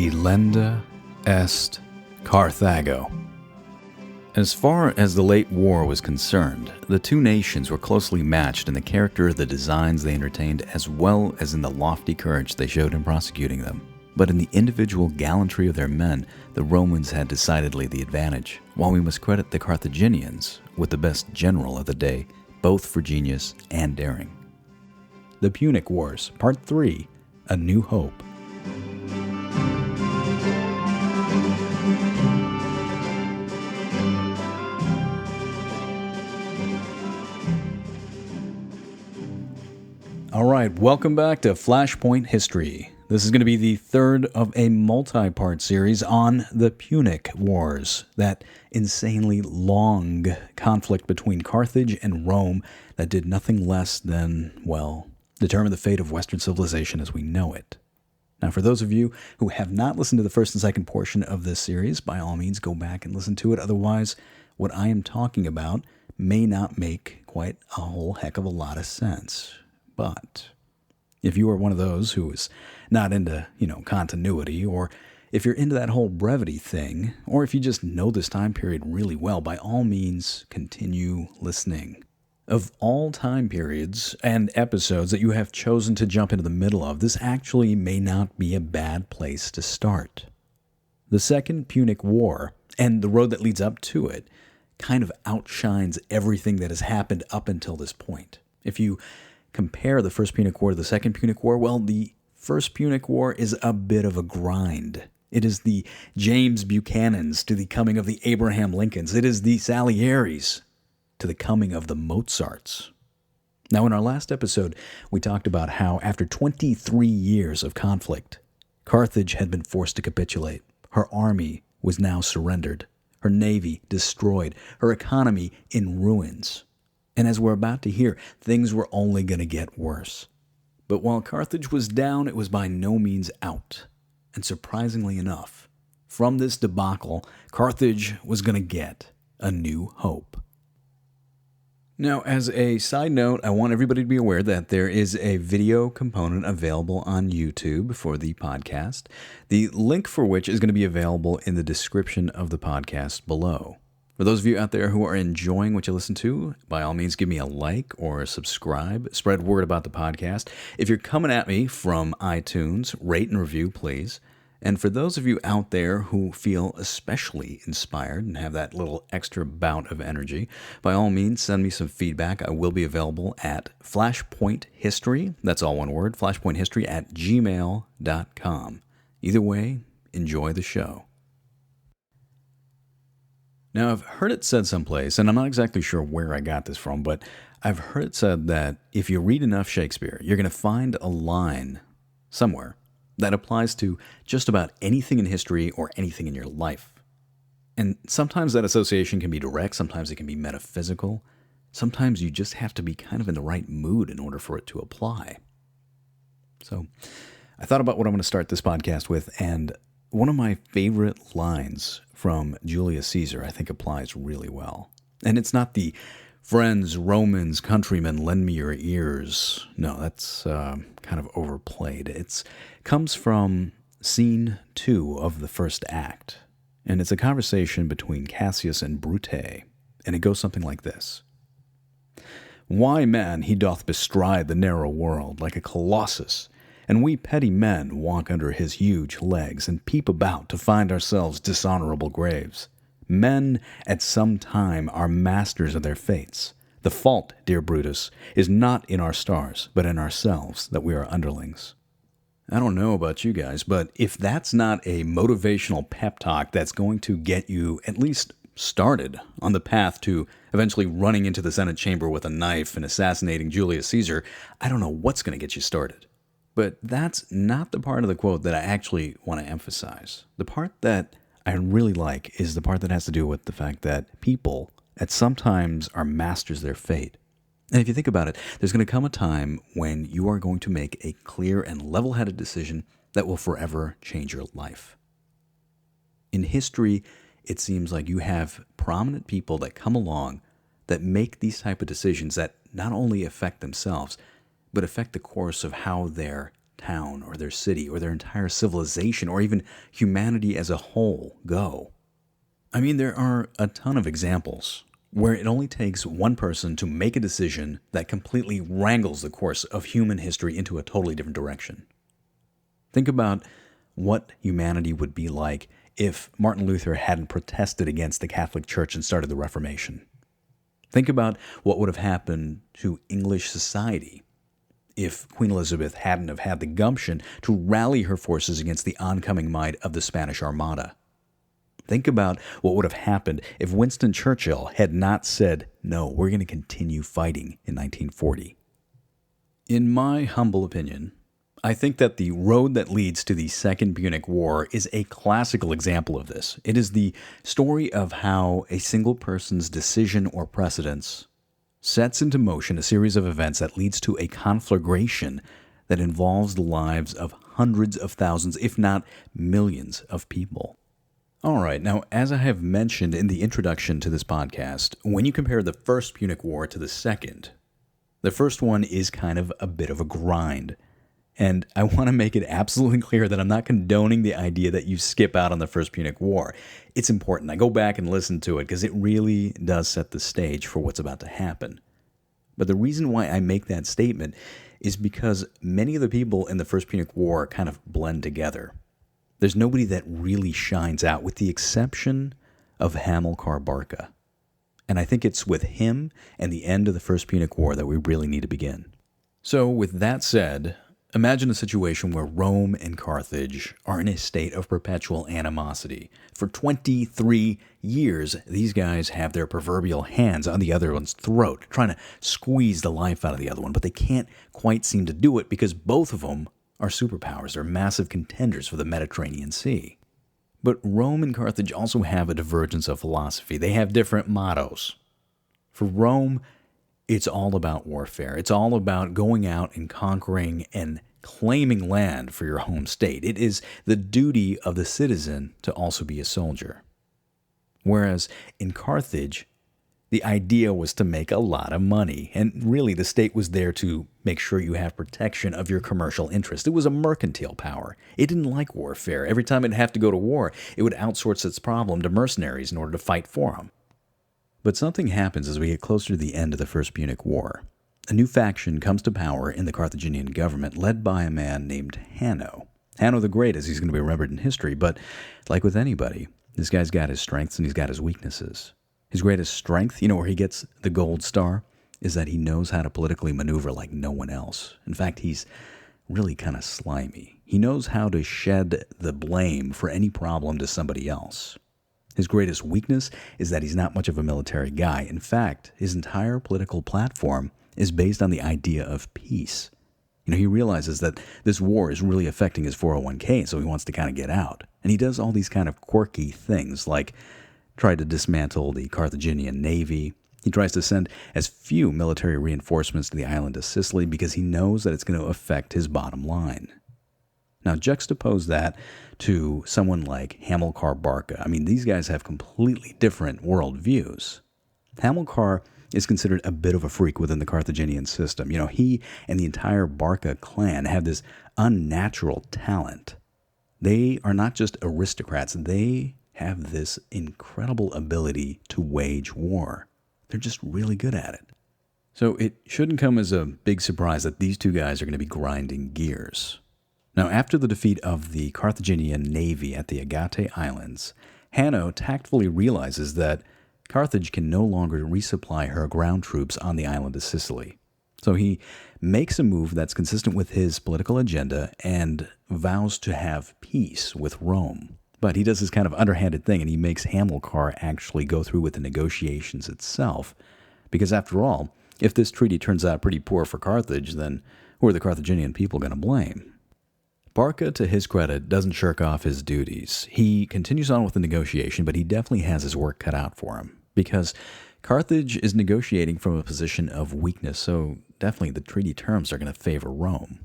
Delenda est Carthago. As far as the late war was concerned, the two nations were closely matched in the character of the designs they entertained as well as in the lofty courage they showed in prosecuting them. But in the individual gallantry of their men, the Romans had decidedly the advantage, while we must credit the Carthaginians with the best general of the day, both for genius and daring. The Punic Wars, Part 3, A New Hope. Alright, welcome back to Flashpoint History. This is going to be the third of a multi-part series on the Punic Wars, that insanely long conflict between Carthage and Rome that did nothing less than, well, determine the fate of Western civilization as we know it. Now, for those of you who have not listened to the first and second portion of this series, by all means go back and listen to it. Otherwise, what I am talking about may not make quite a whole heck of a lot of sense. But if you are one of those who is not into, continuity, or if you're into that whole brevity thing, or if you just know this time period really well, by all means, continue listening. Of all time periods and episodes that you have chosen to jump into the middle of, this actually may not be a bad place to start. The Second Punic War, and the road that leads up to it, kind of outshines everything that has happened up until this point. If you compare the First Punic War to the Second Punic War, well, the First Punic War is a bit of a grind. It is the James Buchanans to the coming of the Abraham Lincolns. It is the Salieris to the coming of the Mozarts. Now, in our last episode, we talked about how after 23 years of conflict, Carthage had been forced to capitulate. Her army was now surrendered, her navy destroyed, her economy in ruins. And as we're about to hear, things were only going to get worse. But while Carthage was down, it was by no means out. And surprisingly enough, from this debacle, Carthage was going to get a new hope. Now, as a side note, I want everybody to be aware that there is a video component available on YouTube for the podcast, the link for which is going to be available in the description of the podcast below. For those of you out there who are enjoying what you listen to, by all means, give me a like or a subscribe. Spread word about the podcast. If you're coming at me from iTunes, rate and review, please. And for those of you out there who feel especially inspired and have that little extra bout of energy, by all means, send me some feedback. I will be available at flashpointhistory, that's all one word, flashpointhistory@gmail.com. Either way, enjoy the show. Now, I've heard it said someplace, and I'm not exactly sure where I got this from, but I've heard it said that if you read enough Shakespeare, you're going to find a line somewhere that applies to just about anything in history or anything in your life. And sometimes that association can be direct, sometimes it can be metaphysical, sometimes you just have to be kind of in the right mood in order for it to apply. So I thought about what I'm going to start this podcast with, and one of my favorite lines from Julius Caesar I think applies really well. And it's not the "friends, Romans, countrymen, lend me your ears." No, that's kind of overplayed. It comes from scene 2 of the first act. And it's a conversation between Cassius and Brute. And it goes something like this. "Why, man, he doth bestride the narrow world like a colossus, and we petty men walk under his huge legs and peep about to find ourselves dishonorable graves. Men at some time are masters of their fates. The fault, dear Brutus, is not in our stars, but in ourselves, that we are underlings." I don't know about you guys, but if that's not a motivational pep talk that's going to get you at least started on the path to eventually running into the Senate chamber with a knife and assassinating Julius Caesar, I don't know what's going to get you started. But that's not the part of the quote that I actually want to emphasize. The part that I really like is the part that has to do with the fact that people at some times are masters of their fate. And if you think about it, there's going to come a time when you are going to make a clear and level-headed decision that will forever change your life. In history, it seems like you have prominent people that come along that make these type of decisions that not only affect themselves, but affect the course of how their town or their city or their entire civilization or even humanity as a whole go. I mean, there are a ton of examples where it only takes one person to make a decision that completely wrangles the course of human history into a totally different direction. Think about what humanity would be like if Martin Luther hadn't protested against the Catholic Church and started the Reformation. Think about what would have happened to English society if Queen Elizabeth hadn't have had the gumption to rally her forces against the oncoming might of the Spanish Armada. Think about what would have happened if Winston Churchill had not said, "No, we're going to continue fighting" in 1940. In my humble opinion, I think that the road that leads to the Second Punic War is a classical example of this. It is the story of how a single person's decision or precedence sets into motion a series of events that leads to a conflagration that involves the lives of hundreds of thousands, if not millions of people. All right, now, as I have mentioned in the introduction to this podcast, when you compare the First Punic War to the Second, the first one is kind of a bit of a grind. And I want to make it absolutely clear that I'm not condoning the idea that you skip out on the First Punic War. It's important. I go back and listen to it because it really does set the stage for what's about to happen. But the reason why I make that statement is because many of the people in the First Punic War kind of blend together. There's nobody that really shines out with the exception of Hamilcar Barca. And I think it's with him and the end of the First Punic War that we really need to begin. So with that said, imagine a situation where Rome and Carthage are in a state of perpetual animosity. For 23 years, these guys have their proverbial hands on the other one's throat, trying to squeeze the life out of the other one, but they can't quite seem to do it because both of them are superpowers. They're massive contenders for the Mediterranean Sea. But Rome and Carthage also have a divergence of philosophy. They have different mottos. For Rome, it's all about warfare. It's all about going out and conquering and claiming land for your home state. It is the duty of the citizen to also be a soldier. Whereas in Carthage, the idea was to make a lot of money. And really, the state was there to make sure you have protection of your commercial interest. It was a mercantile power. It didn't like warfare. Every time it'd have to go to war, it would outsource its problem to mercenaries in order to fight for them. But something happens as we get closer to the end of the First Punic War. A new faction comes to power in the Carthaginian government, led by a man named Hanno. Hanno the Great, as he's going to be remembered in history, but like with anybody, this guy's got his strengths and he's got his weaknesses. His greatest strength, where he gets the gold star, is that he knows how to politically maneuver like no one else. In fact, he's really kind of slimy. He knows how to shed the blame for any problem to somebody else. His greatest weakness is that he's not much of a military guy. In fact, his entire political platform is based on the idea of peace. He realizes that this war is really affecting his 401k, so he wants to kind of get out. And he does all these kind of quirky things, like try to dismantle the Carthaginian navy. He tries to send as few military reinforcements to the island of Sicily because he knows that it's going to affect his bottom line. Now, juxtapose that to someone like Hamilcar Barca. These guys have completely different worldviews. Hamilcar is considered a bit of a freak within the Carthaginian system. He and the entire Barca clan have this unnatural talent. They are not just aristocrats. They have this incredible ability to wage war. They're just really good at it. So it shouldn't come as a big surprise that these two guys are going to be grinding gears. Now, after the defeat of the Carthaginian navy at the Agate Islands, Hanno tactfully realizes that Carthage can no longer resupply her ground troops on the island of Sicily. So he makes a move that's consistent with his political agenda and vows to have peace with Rome. But he does this kind of underhanded thing, and he makes Hamilcar actually go through with the negotiations itself. Because after all, if this treaty turns out pretty poor for Carthage, then who are the Carthaginian people going to blame? Barca, to his credit, doesn't shirk off his duties. He continues on with the negotiation, but he definitely has his work cut out for him. Because Carthage is negotiating from a position of weakness, so definitely the treaty terms are going to favor Rome.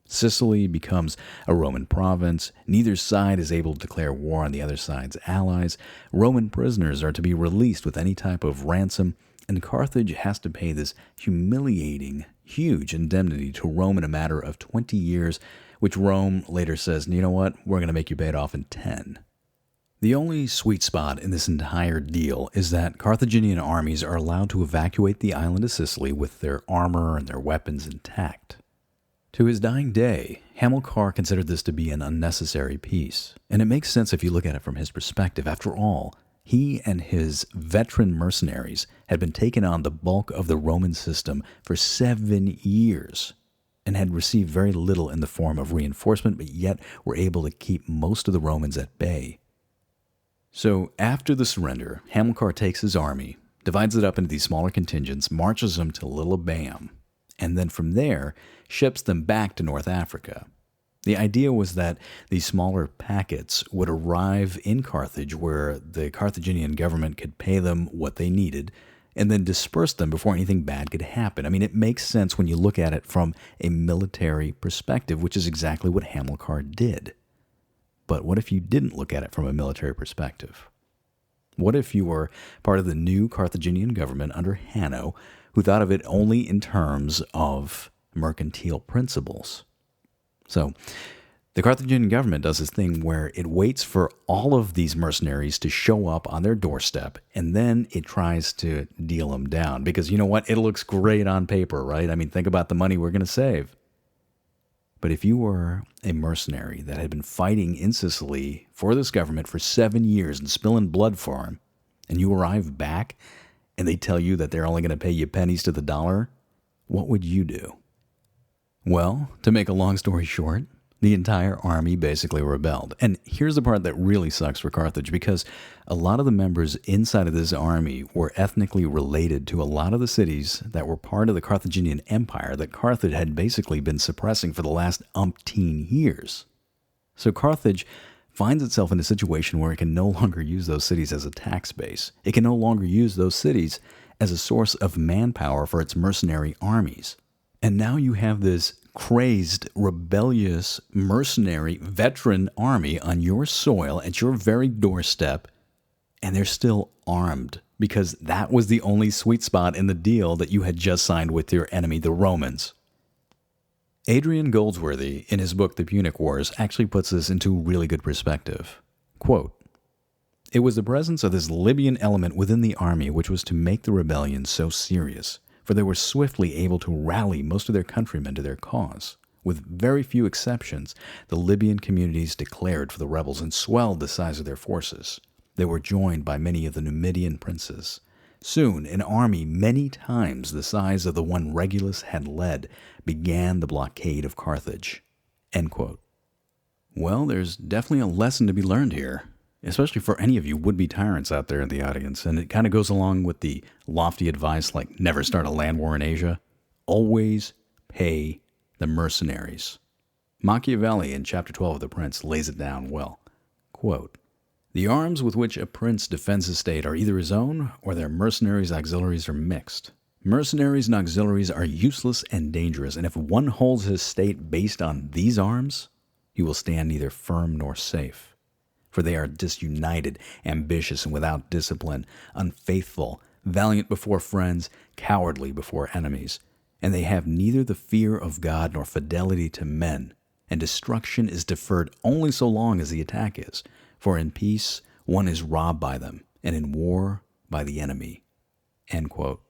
Sicily becomes a Roman province. Neither side is able to declare war on the other side's allies. Roman prisoners are to be released with any type of ransom, and Carthage has to pay this humiliating huge indemnity to Rome in a matter of 20 years, which Rome later says, you know what, we're going to make you pay it off in 10. The only sweet spot in this entire deal is that Carthaginian armies are allowed to evacuate the island of Sicily with their armor and their weapons intact. To his dying day, Hamilcar considered this to be an unnecessary peace, and it makes sense if you look at it from his perspective. After all, he and his veteran mercenaries had been taking on the bulk of the Roman system for 7 years and had received very little in the form of reinforcement, but yet were able to keep most of the Romans at bay. So after the surrender, Hamilcar takes his army, divides it up into these smaller contingents, marches them to Lillabam, and then from there ships them back to North Africa. The idea was that these smaller packets would arrive in Carthage where the Carthaginian government could pay them what they needed and then disperse them before anything bad could happen. I mean, it makes sense when you look at it from a military perspective, which is exactly what Hamilcar did. But what if you didn't look at it from a military perspective? What if you were part of the new Carthaginian government under Hanno, who thought of it only in terms of mercantile principles? So, the Carthaginian government does this thing where it waits for all of these mercenaries to show up on their doorstep, and then it tries to deal them down. Because you know what? It looks great on paper, right? I mean, think about the money we're going to save. But if you were a mercenary that had been fighting in Sicily for this government for 7 years and spilling blood for him, and you arrive back and they tell you that they're only going to pay you pennies to the dollar, what would you do? Well, to make a long story short, the entire army basically rebelled. And here's the part that really sucks for Carthage, because a lot of the members inside of this army were ethnically related to a lot of the cities that were part of the Carthaginian Empire that Carthage had basically been suppressing for the last umpteen years. So Carthage finds itself in a situation where it can no longer use those cities as a tax base. It can no longer use those cities as a source of manpower for its mercenary armies. And now you have this crazed, rebellious, mercenary, veteran army on your soil at your very doorstep, and they're still armed because that was the only sweet spot in the deal that you had just signed with your enemy, the Romans. Adrian Goldsworthy, in his book The Punic Wars, actually puts this into really good perspective. Quote, "It was the presence of this Libyan element within the army which was to make the rebellion so serious, for they were swiftly able to rally most of their countrymen to their cause. With very few exceptions, the Libyan communities declared for the rebels and swelled the size of their forces. They were joined by many of the Numidian princes. Soon, an army many times the size of the one Regulus had led began the blockade of Carthage." End quote. Well, there's definitely a lesson to be learned here, especially for any of you would-be tyrants out there in the audience. And it kind of goes along with the lofty advice like never start a land war in Asia. Always pay the mercenaries. Machiavelli in chapter 12 of The Prince lays it down well. Quote, "The arms with which a prince defends his state are either his own or their mercenaries' auxiliaries are mixed. Mercenaries and auxiliaries are useless and dangerous, and if one holds his state based on these arms, he will stand neither firm nor safe. For they are disunited, ambitious and without discipline, unfaithful, valiant before friends, cowardly before enemies. And they have neither the fear of God nor fidelity to men. And destruction is deferred only so long as the attack is. For in peace one is robbed by them, and in war by the enemy." End quote.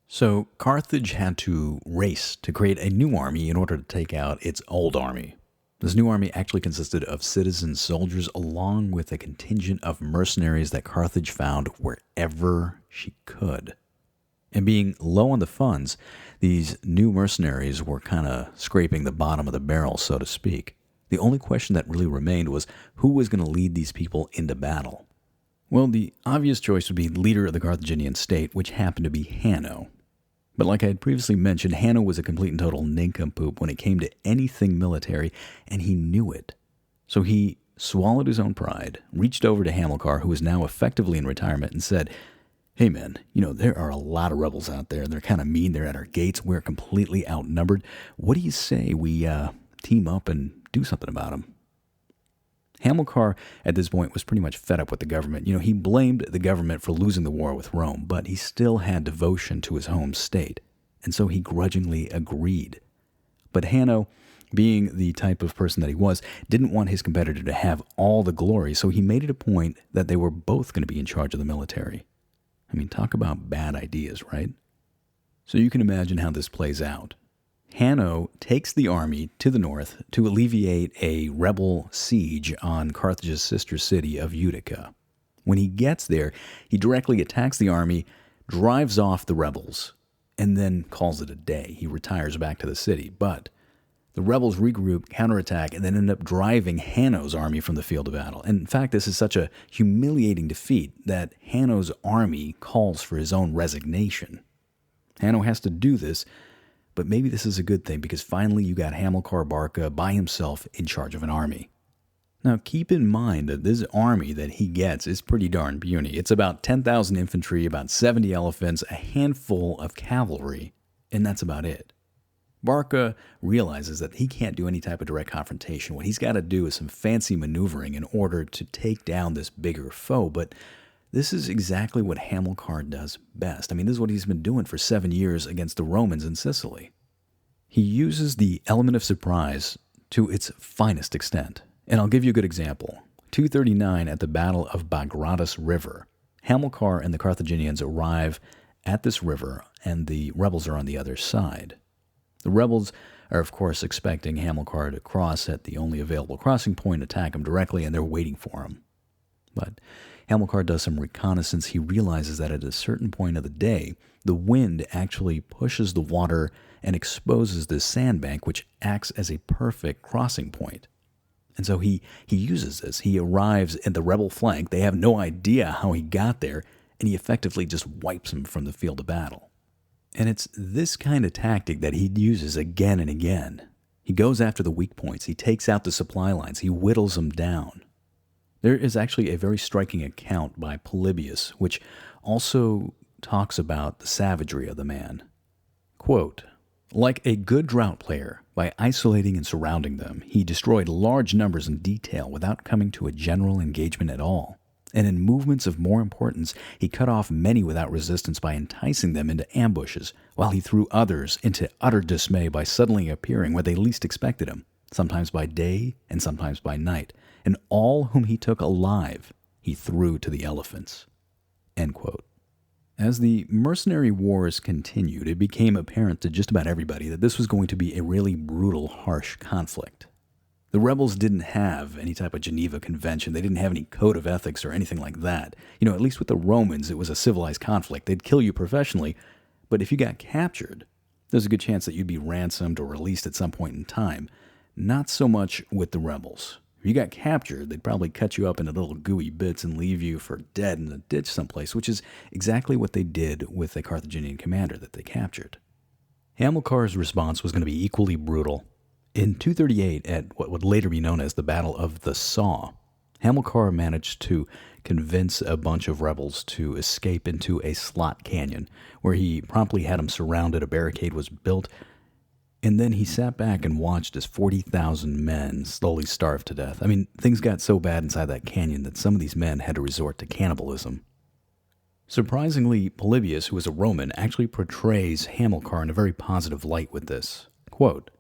So Carthage had to race to create a new army in order to take out its old army. This new army actually consisted of citizen soldiers along with a contingent of mercenaries that Carthage found wherever she could. And being low on the funds, these new mercenaries were kind of scraping the bottom of the barrel, so to speak. The only question that really remained was who was going to lead these people into battle. Well, the obvious choice would be leader of the Carthaginian state, which happened to be Hanno. But like I had previously mentioned, Hanno was a complete and total nincompoop when it came to anything military, and he knew it. So he swallowed his own pride, reached over to Hamilcar, who was now effectively in retirement, and said, "Hey man, there are a lot of rebels out there, and they're kind of mean, they're at our gates, we're completely outnumbered. What do you say we team up and do something about them?" Hamilcar, at this point, was pretty much fed up with the government. He blamed the government for losing the war with Rome, but he still had devotion to his home state. and so he grudgingly agreed. But Hanno, being the type of person that he was, didn't want his competitor to have all the glory, so he made it a point that they were both going to be in charge of the military. I mean, talk about bad ideas, right? So you can imagine how this plays out. Hanno takes the army to the north to alleviate a rebel siege on Carthage's sister city of Utica. When he gets there, he directly attacks the army, drives off the rebels, and then calls it a day. He retires back to the city, but the rebels regroup, counterattack, and then end up driving Hanno's army from the field of battle. And in fact, this is such a humiliating defeat that Hanno's army calls for his own resignation. Hanno has to do this, but maybe this is a good thing because finally you got Hamilcar Barca by himself in charge of an army. Now keep in mind that this army that he gets is pretty darn puny. It's about 10,000 infantry, about 70 elephants, a handful of cavalry, and that's about it. Barca realizes that he can't do any type of direct confrontation. What he's got to do is some fancy maneuvering in order to take down this bigger foe, but this is exactly what Hamilcar does best. I mean, this is what he's been doing for 7 years against the Romans in Sicily. He uses the element of surprise to its finest extent. And I'll give you a good example. 239 at the Battle of Bagratus River. Hamilcar and the Carthaginians arrive at this river, and the rebels are on the other side. The rebels are, of course, expecting Hamilcar to cross at the only available crossing point, attack him directly, and they're waiting for him. But Hamilcar does some reconnaissance. He realizes that at a certain point of the day, the wind actually pushes the water and exposes this sandbank, which acts as a perfect crossing point. And so he uses this. He arrives at the rebel flank. They have no idea how he got there, and he effectively just wipes them from the field of battle. And it's this kind of tactic that he uses again and again. He goes after the weak points. He takes out the supply lines. He whittles them down. There is actually a very striking account by Polybius, which also talks about the savagery of the man. Quote, "Like a good drought player, by isolating and surrounding them, he destroyed large numbers in detail without coming to a general engagement at all. And in movements of more importance, he cut off many without resistance by enticing them into ambushes, while he threw others into utter dismay by suddenly appearing where they least expected him, sometimes by day and sometimes by night, and all whom he took alive he threw to the elephants." End quote. As the Mercenary Wars continued, it became apparent to just about everybody that this was going to be a really brutal, harsh conflict. The rebels didn't have any type of Geneva Convention. They didn't have any code of ethics or anything like that. At least with the Romans, it was a civilized conflict. They'd kill you professionally, but if you got captured, there's a good chance that you'd be ransomed or released at some point in time. Not so much with the rebels. If you got captured, they'd probably cut you up into little gooey bits and leave you for dead in a ditch someplace, which is exactly what they did with the Carthaginian commander that they captured. Hamilcar's response was going to be equally brutal. In 238, at what would later be known as the Battle of the Saw, Hamilcar managed to convince a bunch of rebels to escape into a slot canyon, where he promptly had them surrounded, a barricade was built, and then he sat back and watched as 40,000 men slowly starved to death. I mean, things got so bad inside that canyon that some of these men had to resort to cannibalism. Surprisingly, Polybius, who was a Roman, actually portrays Hamilcar in a very positive light with this. Quote,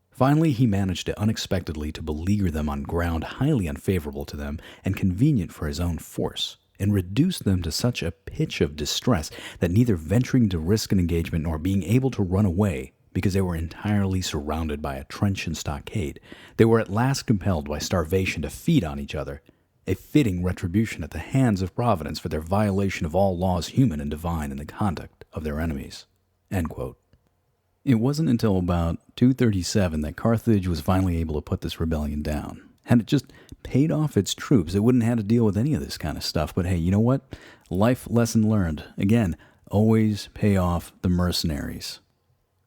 "Finally, he managed to unexpectedly to beleaguer them on ground highly unfavorable to them and convenient for his own force, and reduce them to such a pitch of distress that neither venturing to risk an engagement nor being able to run away, because they were entirely surrounded by a trench and stockade, they were at last compelled by starvation to feed on each other, a fitting retribution at the hands of Providence for their violation of all laws human and divine in the conduct of their enemies." End quote. It wasn't until about 237 that Carthage was finally able to put this rebellion down. Had it just paid off its troops, it wouldn't have to deal with any of this kind of stuff. But hey, you know what? Life lesson learned. Again, always pay off the mercenaries.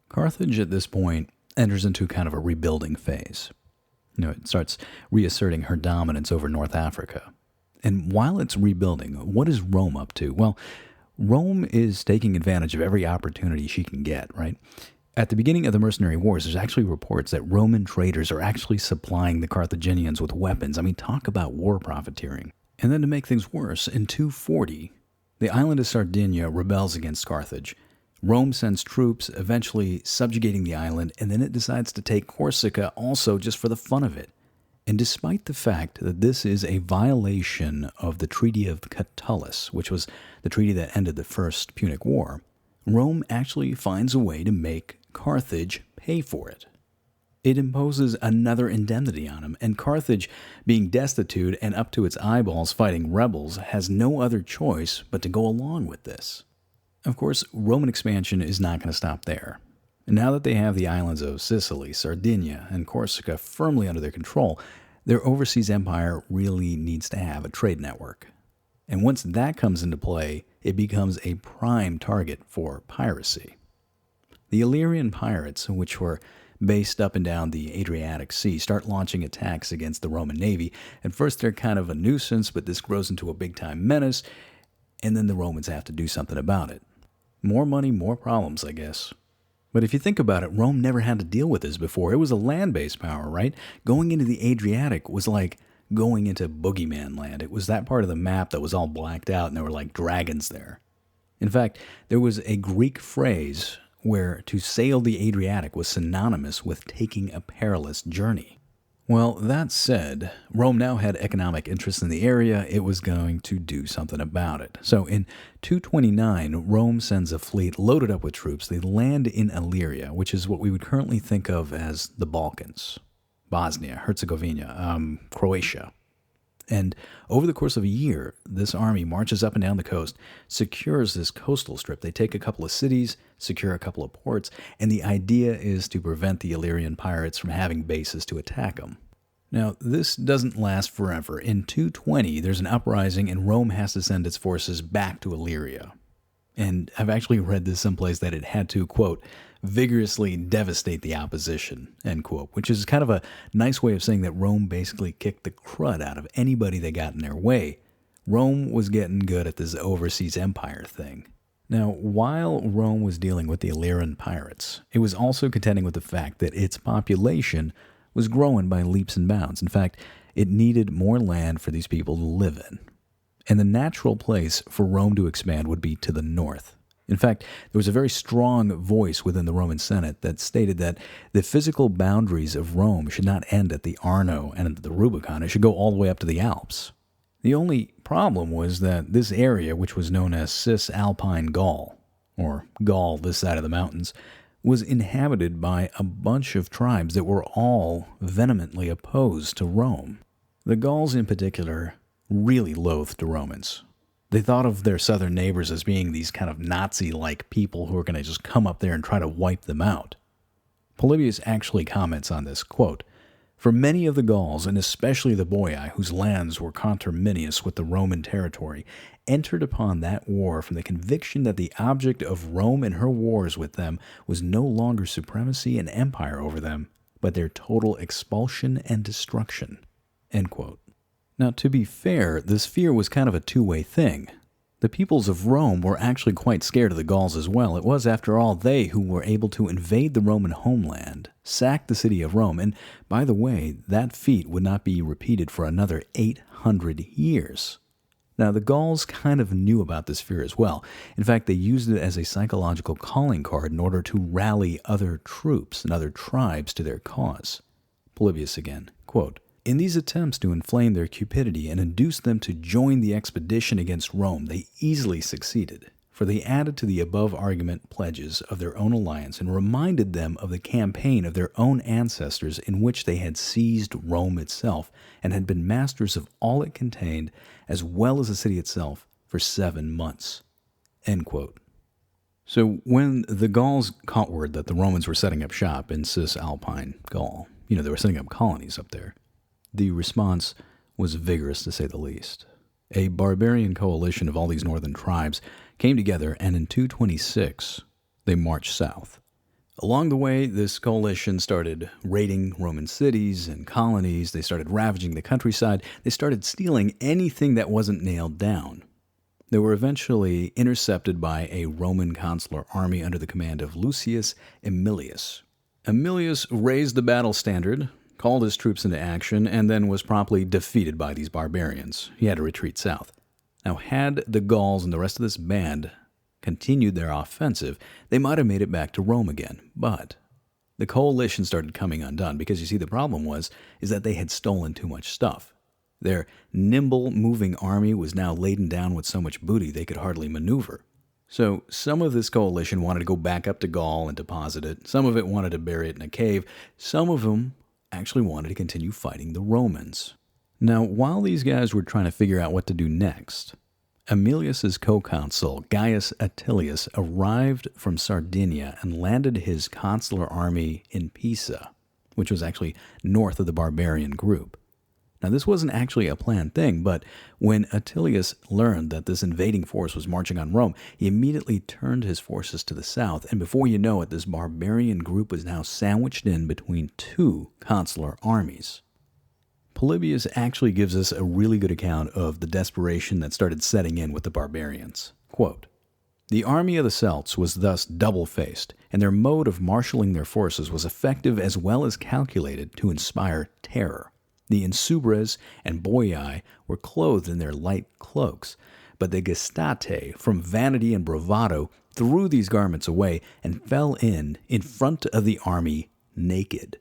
Carthage at this point enters into kind of a rebuilding phase. It starts reasserting her dominance over North Africa. And while it's rebuilding, what is Rome up to? Well, Rome is taking advantage of every opportunity she can get, right? At the beginning of the Mercenary Wars, there's actually reports that Roman traders are actually supplying the Carthaginians with weapons. I mean, talk about war profiteering. And then to make things worse, in 240, the island of Sardinia rebels against Carthage. Rome sends troops, eventually subjugating the island, and then it decides to take Corsica also just for the fun of it. And despite the fact that this is a violation of the Treaty of Catullus, which was the treaty that ended the First Punic War, Rome actually finds a way to make Carthage pay for it. It imposes another indemnity on him, and Carthage, being destitute and up to its eyeballs fighting rebels, has no other choice but to go along with this. Of course, Roman expansion is not going to stop there. And now that they have the islands of Sicily, Sardinia, and Corsica firmly under their control, their overseas empire really needs to have a trade network. And once that comes into play, it becomes a prime target for piracy. The Illyrian pirates, which were based up and down the Adriatic Sea, start launching attacks against the Roman navy. At first, they're kind of a nuisance, but this grows into a big-time menace, and then the Romans have to do something about it. More money, more problems, I guess. But if you think about it, Rome never had to deal with this before. It was a land-based power, right? Going into the Adriatic was like going into Boogeyman Land. It was that part of the map that was all blacked out, and there were like dragons there. In fact, there was a Greek phrase where to sail the Adriatic was synonymous with taking a perilous journey. Well, that said, Rome now had economic interests in the area. It was going to do something about it. So in 229, Rome sends a fleet loaded up with troops. They land in Illyria, which is what we would currently think of as the Balkans, Bosnia, Herzegovina, Croatia. And over the course of a year, this army marches up and down the coast, secures this coastal strip. They take a couple of cities, secure a couple of ports, and the idea is to prevent the Illyrian pirates from having bases to attack them. Now, this doesn't last forever. In 220, there's an uprising, and Rome has to send its forces back to Illyria. And I've actually read this someplace that it had to, quote, vigorously devastate the opposition, end quote, which is kind of a nice way of saying that Rome basically kicked the crud out of anybody that got in their way. Rome was getting good at this overseas empire thing. Now, while Rome was dealing with the Illyrian pirates, it was also contending with the fact that its population was growing by leaps and bounds. In fact, it needed more land for these people to live in. And the natural place for Rome to expand would be to the north. In fact, there was a very strong voice within the Roman Senate that stated that the physical boundaries of Rome should not end at the Arno and the Rubicon. It should go all the way up to the Alps. The only problem was that this area, which was known as Cisalpine Gaul, or Gaul this side of the mountains, was inhabited by a bunch of tribes that were all vehemently opposed to Rome. The Gauls in particular really loathed the Romans. They thought of their southern neighbors as being these kind of Nazi-like people who were going to just come up there and try to wipe them out. Polybius actually comments on this, quote, "For many of the Gauls, and especially the Boii, whose lands were conterminous with the Roman territory, entered upon that war from the conviction that the object of Rome and her wars with them was no longer supremacy and empire over them, but their total expulsion and destruction." End quote. Now, to be fair, this fear was kind of a two-way thing. The peoples of Rome were actually quite scared of the Gauls as well. It was, after all, they who were able to invade the Roman homeland, sack the city of Rome, and, by the way, that feat would not be repeated for another 800 years. Now, the Gauls kind of knew about this fear as well. In fact, they used it as a psychological calling card in order to rally other troops and other tribes to their cause. Polybius again, quote, "In these attempts to inflame their cupidity and induce them to join the expedition against Rome, they easily succeeded, for they added to the above argument pledges of their own alliance and reminded them of the campaign of their own ancestors in which they had seized Rome itself and had been masters of all it contained, as well as the city itself, for 7 months." End quote. So when the Gauls caught word that the Romans were setting up shop in Cisalpine Gaul, they were setting up colonies up there, the response was vigorous, to say the least. A barbarian coalition of all these northern tribes came together, and in 226, they marched south. Along the way, this coalition started raiding Roman cities and colonies. They started ravaging the countryside. They started stealing anything that wasn't nailed down. They were eventually intercepted by a Roman consular army under the command of Lucius Aemilius. Aemilius raised the battle standard, called his troops into action, and then was promptly defeated by these barbarians. He had to retreat south. Now, had the Gauls and the rest of this band continued their offensive, they might have made it back to Rome again. But the coalition started coming undone because, you see, the problem is that they had stolen too much stuff. Their nimble, moving army was now laden down with so much booty they could hardly maneuver. So some of this coalition wanted to go back up to Gaul and deposit it. Some of it wanted to bury it in a cave. Some of them actually wanted to continue fighting the Romans. Now, while these guys were trying to figure out what to do next, Aemilius's co-consul, Gaius Attilius, arrived from Sardinia and landed his consular army in Pisa, which was actually north of the barbarian group. Now, this wasn't actually a planned thing, but when Attilius learned that this invading force was marching on Rome, he immediately turned his forces to the south, and before you know it, this barbarian group was now sandwiched in between two consular armies. Polybius actually gives us a really good account of the desperation that started setting in with the barbarians. Quote, "The army of the Celts was thus double-faced, and their mode of marshalling their forces was effective as well as calculated to inspire terror. The Insubres and Boii were clothed in their light cloaks, but the Gestate, from vanity and bravado, threw these garments away and fell in front of the army naked,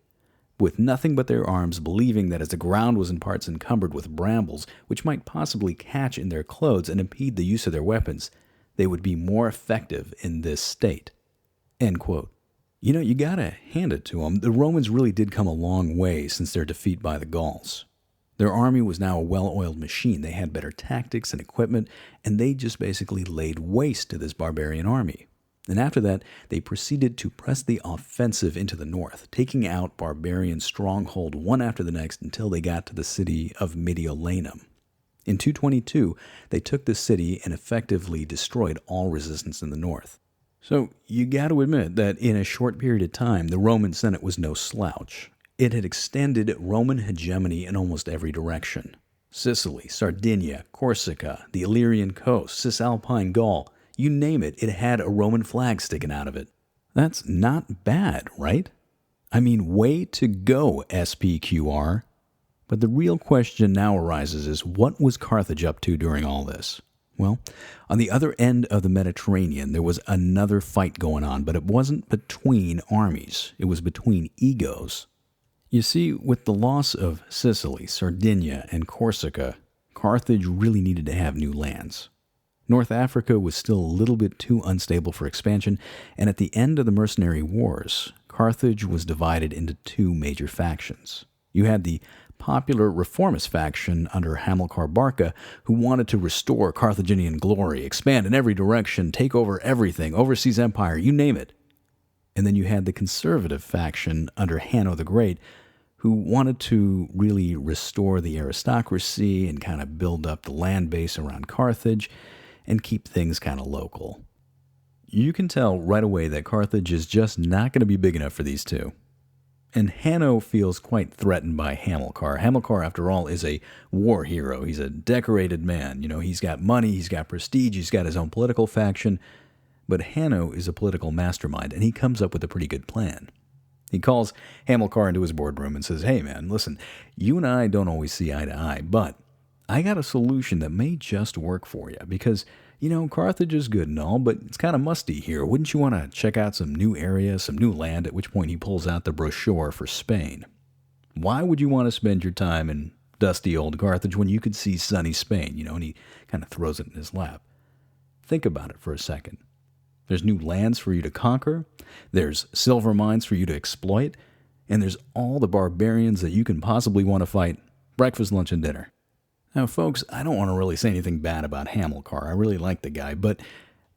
with nothing but their arms, believing that as the ground was in parts encumbered with brambles, which might possibly catch in their clothes and impede the use of their weapons, they would be more effective in this state." End quote. You know, you gotta hand it to them. The Romans really did come a long way since their defeat by the Gauls. Their army was now a well-oiled machine. They had better tactics and equipment, and they just basically laid waste to this barbarian army. And after that, they proceeded to press the offensive into the north, taking out barbarian stronghold one after the next until they got to the city of Mediolanum. In 222, they took the city and effectively destroyed all resistance in the north. So you got to admit that in a short period of time, the Roman Senate was no slouch. It had extended Roman hegemony in almost every direction. Sicily, Sardinia, Corsica, the Illyrian coast, Cisalpine Gaul, you name it, it had a Roman flag sticking out of it. That's not bad, right? I mean, way to go, SPQR. But the real question now arises is, what was Carthage up to during all this? Well, on the other end of the Mediterranean, there was another fight going on, but it wasn't between armies. It was between egos. You see, with the loss of Sicily, Sardinia, and Corsica, Carthage really needed to have new lands. North Africa was still a little bit too unstable for expansion, and at the end of the Mercenary Wars, Carthage was divided into two major factions. You had the popular reformist faction under Hamilcar Barca, who wanted to restore Carthaginian glory, expand in every direction, take over everything, overseas empire, you name it. And then you had the conservative faction under Hanno the Great, who wanted to really restore the aristocracy and kind of build up the land base around Carthage and keep things kind of local. You can tell right away that Carthage is just not going to be big enough for these two. And Hanno feels quite threatened by Hamilcar. Hamilcar, after all, is a war hero. He's a decorated man. You know, he's got money, he's got prestige, he's got his own political faction. But Hanno is a political mastermind, and he comes up with a pretty good plan. He calls Hamilcar into his boardroom and says, "Hey man, listen, you and I don't always see eye to eye, but I got a solution that may just work for you, because you know, Carthage is good and all, but it's kind of musty here. Wouldn't you want to check out some new areas, some new land?" At which point he pulls out the brochure for Spain. Why would you want to spend your time in dusty old Carthage when you could see sunny Spain? You know, and he kind of throws it in his lap. Think about it for a second. There's new lands for you to conquer, there's silver mines for you to exploit, and there's all the barbarians that you can possibly want to fight breakfast, lunch, and dinner. Now, folks, I don't want to really say anything bad about Hamilcar. I really like the guy, but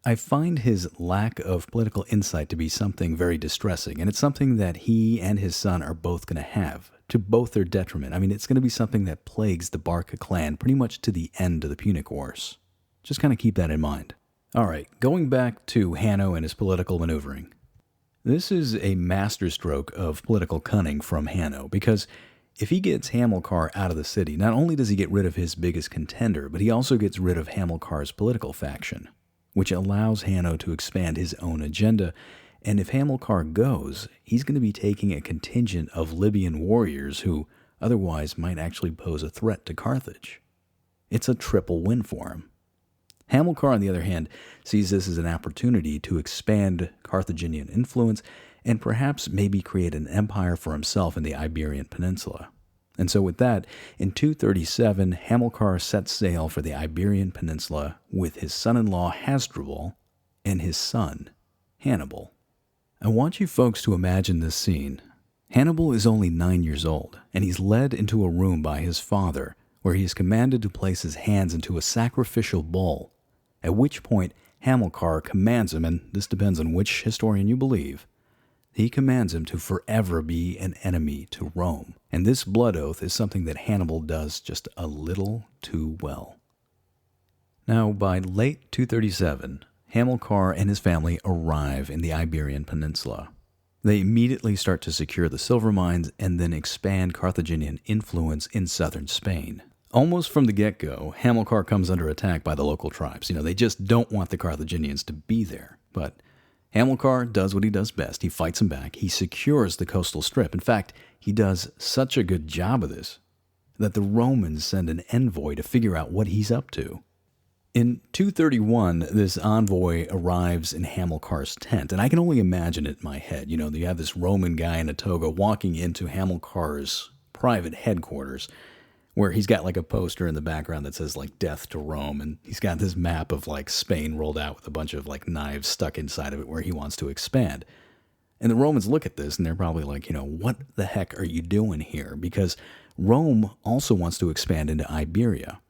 I find his lack of political insight to be something very distressing, and it's something that he and his son are both going to have, to both their detriment. I mean, it's going to be something that plagues the Barca clan pretty much to the end of the Punic Wars. Just kind of keep that in mind. All right, going back to Hanno and his political maneuvering. This is a masterstroke of political cunning from Hanno, because if he gets Hamilcar out of the city, not only does he get rid of his biggest contender, but he also gets rid of Hamilcar's political faction, which allows Hanno to expand his own agenda. And if Hamilcar goes, he's going to be taking a contingent of Libyan warriors who otherwise might actually pose a threat to Carthage. It's a triple win for him. Hamilcar, on the other hand, sees this as an opportunity to expand Carthaginian influence and perhaps maybe create an empire for himself in the Iberian Peninsula. And so with that, in 237, Hamilcar sets sail for the Iberian Peninsula with his son-in-law Hasdrubal and his son, Hannibal. I want you folks to imagine this scene. Hannibal is only 9 years old, and he's led into a room by his father, where he is commanded to place his hands into a sacrificial bowl, at which point Hamilcar commands him, and this depends on which historian you believe, he commands him to forever be an enemy to Rome. And this blood oath is something that Hannibal does just a little too well. Now, by late 237, Hamilcar and his family arrive in the Iberian Peninsula. They immediately start to secure the silver mines and then expand Carthaginian influence in southern Spain. Almost from the get-go, Hamilcar comes under attack by the local tribes. They just don't want the Carthaginians to be there. But Hamilcar does what he does best. He fights them back. He secures the coastal strip. In fact, he does such a good job of this that the Romans send an envoy to figure out what he's up to. In 231, this envoy arrives in Hamilcar's tent, and I can only imagine it in my head. You have this Roman guy in a toga walking into Hamilcar's private headquarters, where he's got like a poster in the background that says like death to Rome, and he's got this map of like Spain rolled out with a bunch of like knives stuck inside of it where he wants to expand. And the Romans look at this and they're probably like, what the heck are you doing here? Because Rome also wants to expand into Iberia.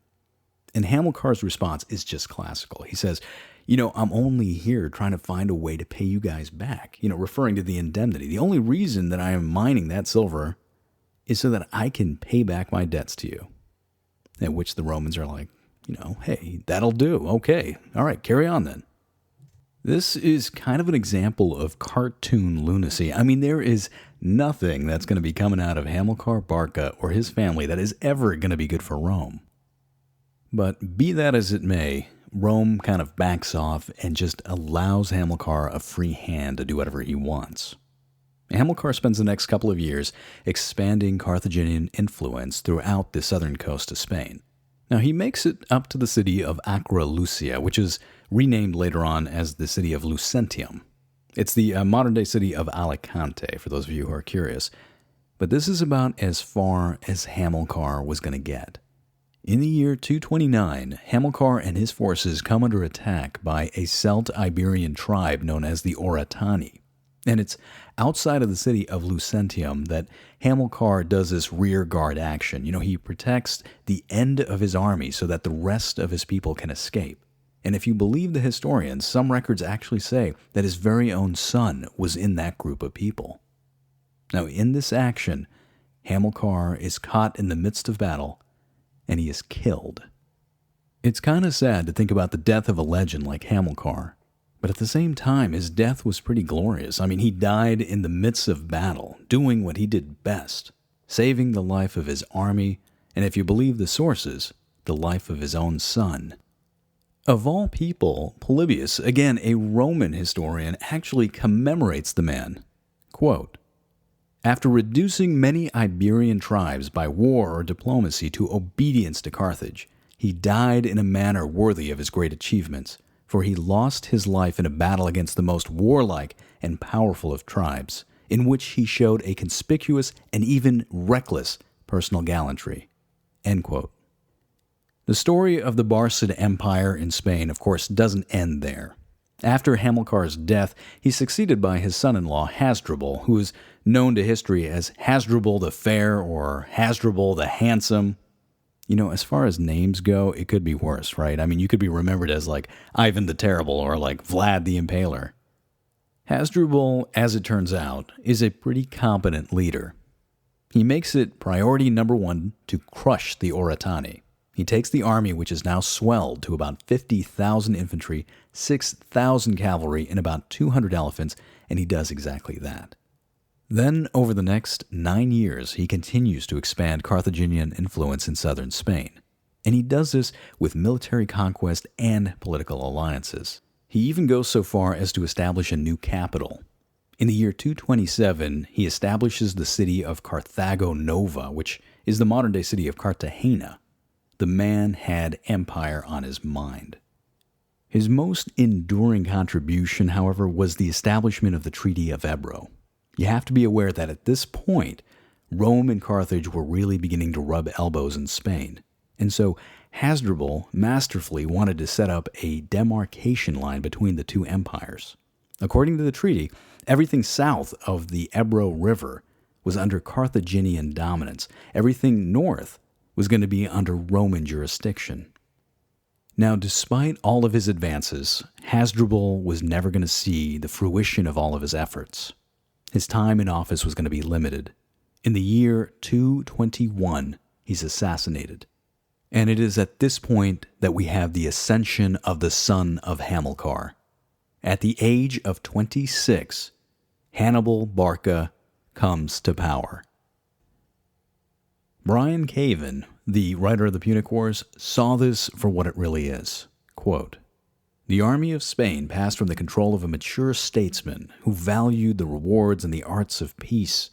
And Hamilcar's response is just classical. He says, I'm only here trying to find a way to pay you guys back, referring to the indemnity. The only reason that I am mining that silver is so that I can pay back my debts to you. At which the Romans are like, hey, that'll do. Okay. All right, carry on then. This is kind of an example of cartoon lunacy. I mean, there is nothing that's going to be coming out of Hamilcar Barca or his family that is ever going to be good for Rome. But be that as it may, Rome kind of backs off and just allows Hamilcar a free hand to do whatever he wants. Hamilcar spends the next couple of years expanding Carthaginian influence throughout the southern coast of Spain. Now, he makes it up to the city of Acra Lucia, which is renamed later on as the city of Lucentium. It's the modern-day city of Alicante, for those of you who are curious. But this is about as far as Hamilcar was going to get. In the year 229, Hamilcar and his forces come under attack by a Celt-Iberian tribe known as the Oratani. And it's outside of the city of Lucentium that Hamilcar does this rear guard action. He protects the end of his army so that the rest of his people can escape. And if you believe the historians, some records actually say that his very own son was in that group of people. Now, in this action, Hamilcar is caught in the midst of battle, and he is killed. It's kind of sad to think about the death of a legend like Hamilcar. But at the same time, his death was pretty glorious. I mean, he died in the midst of battle, doing what he did best, saving the life of his army, and if you believe the sources, the life of his own son. Of all people, Polybius, again a Roman historian, actually commemorates the man. Quote, "After reducing many Iberian tribes by war or diplomacy to obedience to Carthage, he died in a manner worthy of his great achievements. For he lost his life in a battle against the most warlike and powerful of tribes, in which he showed a conspicuous and even reckless personal gallantry." End quote. The story of the Barcid Empire in Spain, of course, doesn't end there. After Hamilcar's death, he's succeeded by his son-in-law Hasdrubal, who is known to history as Hasdrubal the Fair or Hasdrubal the Handsome. As far as names go, it could be worse, right? I mean, you could be remembered as like Ivan the Terrible or like Vlad the Impaler. Hasdrubal, as it turns out, is a pretty competent leader. He makes it priority number one to crush the Oratani. He takes the army, which is now swelled to about 50,000 infantry, 6,000 cavalry, and about 200 elephants, and he does exactly that. Then, over the next 9 years, he continues to expand Carthaginian influence in southern Spain. And he does this with military conquest and political alliances. He even goes so far as to establish a new capital. In the year 227, he establishes the city of Carthago Nova, which is the modern-day city of Cartagena. The man had empire on his mind. His most enduring contribution, however, was the establishment of the Treaty of Ebro. You have to be aware that at this point, Rome and Carthage were really beginning to rub elbows in Spain. And so Hasdrubal masterfully wanted to set up a demarcation line between the two empires. According to the treaty, everything south of the Ebro River was under Carthaginian dominance. Everything north was going to be under Roman jurisdiction. Now, despite all of his advances, Hasdrubal was never going to see the fruition of all of his efforts. His time in office was going to be limited. In the year 221, he's assassinated. And it is at this point that we have the ascension of the son of Hamilcar. At the age of 26, Hannibal Barca comes to power. Brian Caven, the writer of the Punic Wars, saw this for what it really is. Quote, "The army of Spain passed from the control of a mature statesman who valued the rewards and the arts of peace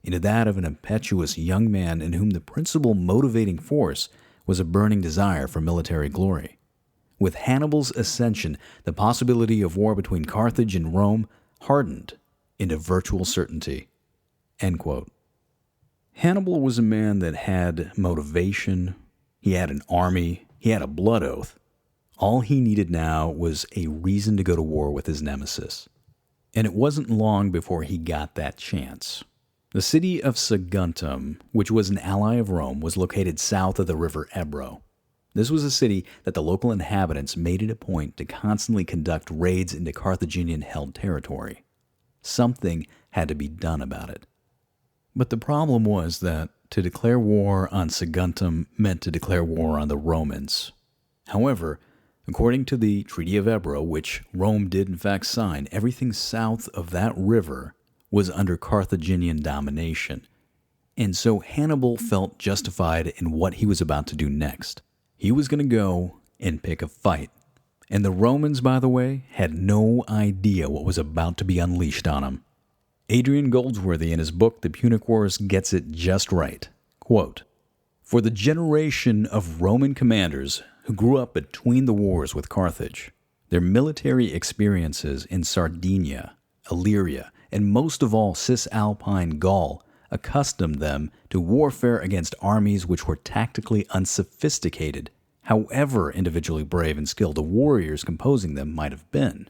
into that of an impetuous young man in whom the principal motivating force was a burning desire for military glory. With Hannibal's ascension, the possibility of war between Carthage and Rome hardened into virtual certainty." End quote. Hannibal was a man that had motivation, he had an army, he had a blood oath. All he needed now was a reason to go to war with his nemesis. And it wasn't long before he got that chance. The city of Saguntum, which was an ally of Rome, was located south of the river Ebro. This was a city that the local inhabitants made it a point to constantly conduct raids into Carthaginian-held territory. Something had to be done about it. But the problem was that to declare war on Saguntum meant to declare war on the Romans. However, according to the Treaty of Ebro, which Rome did in fact sign, everything south of that river was under Carthaginian domination. And so Hannibal felt justified in what he was about to do next. He was going to go and pick a fight. And the Romans, by the way, had no idea what was about to be unleashed on them. Adrian Goldsworthy, in his book, The Punic Wars, gets it just right. Quote, "For the generation of Roman commanders who grew up between the wars with Carthage, their military experiences in Sardinia, Illyria, and most of all Cisalpine Gaul accustomed them to warfare against armies which were tactically unsophisticated, however individually brave and skilled the warriors composing them might have been.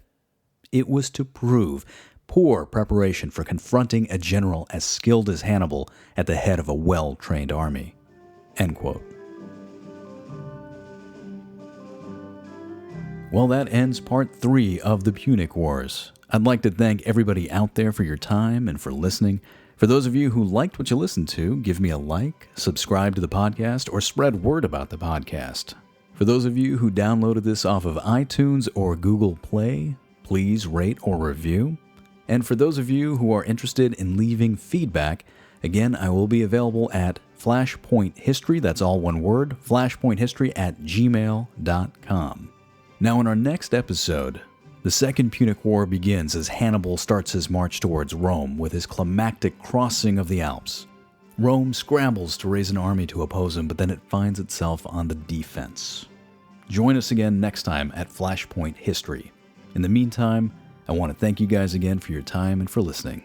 It was to prove poor preparation for confronting a general as skilled as Hannibal at the head of a well-trained army." End quote. Well, that ends part 3 of the Punic Wars. I'd like to thank everybody out there for your time and for listening. For those of you who liked what you listened to, give me a like, subscribe to the podcast, or spread word about the podcast. For those of you who downloaded this off of iTunes or Google Play, please rate or review. And for those of you who are interested in leaving feedback, again, I will be available at flashpointhistory, that's all one word, flashpointhistory@gmail.com. Now, in our next episode, the Second Punic War begins as Hannibal starts his march towards Rome with his climactic crossing of the Alps. Rome scrambles to raise an army to oppose him, but then it finds itself on the defense. Join us again next time at Flashpoint History. In the meantime, I want to thank you guys again for your time and for listening.